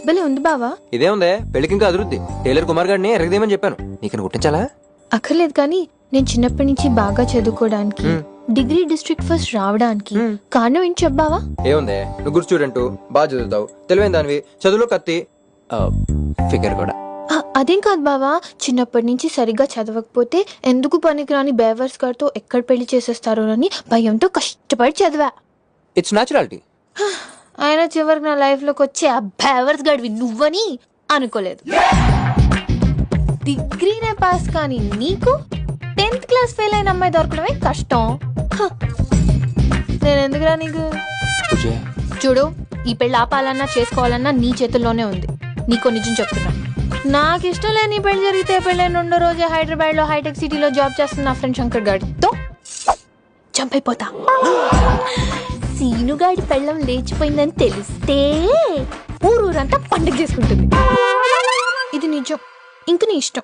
భలే ఉంది బావా. ఇదే ఉందే పెళ్లికి ఇంకా అదురుద్ది. టైలర్ కుమార్ గారిని ఎరగదేమని చెప్పాను. నీకు కుట్టించాలా? అక్కర్లేదు కానీ నేను చిన్నప్పటి నుంచి బాగా చదువుకోవడానికి, డిగ్రీ డిస్ట్రిక్ట్ ఫస్ట్ రావడానికి కారణం ఏంటి చెప్పావా? ఏముందే, నువ్వు గుడ్ స్టూడెంట్, బాగా చదువుతావు, తెలివైన దానివి, చదువులో కత్తి, ఫిగర్ కూడా. అదేం కాదు బావా, చిన్నప్పటి నుంచి సరిగ్గా చదవకపోతే ఎందుకు పనికిరాని బేవర్స్ గారితో ఎక్కడ పెళ్లి చేసేస్తారో అని భయంతో కష్టపడి చదివా. It's naturality. ఆయన చివరికి నా లైఫ్ లోకి వచ్చే ఆ బేవర్స్ గడివి నువ్వని అనుకోలేదు. డిగ్రీనే పాస్ కానీ నీకు 10th క్లాస్ ఫెయిల్ అయిన అమ్మాయి దొరకడమే కష్టం. నేను ఎందుకురా నీకు? చూడు, ఈ పెళ్లి ఆపాలన్నా చేసుకోవాలన్నా నీ చేతుల్లోనే ఉంది. నీకో నిజం చెప్తున్నా, నాకు ఇష్టం లేని పెళ్లి జరిగితే పెళ్ళైన 2వ రోజే హైదరాబాద్ లో హైటెక్ సిటీలో జాబ్ చేస్తున్న నా ఫ్రెండ్ శంకర్ గారితో చంపైపోతా. సీనుగాడి పెళ్ళం లేచిపోయిందని తెలిస్తే ఊరూరంతా పండుగ చేసుకుంటుంది. ఇది నిజం. ఇంక నీ ఇష్టం.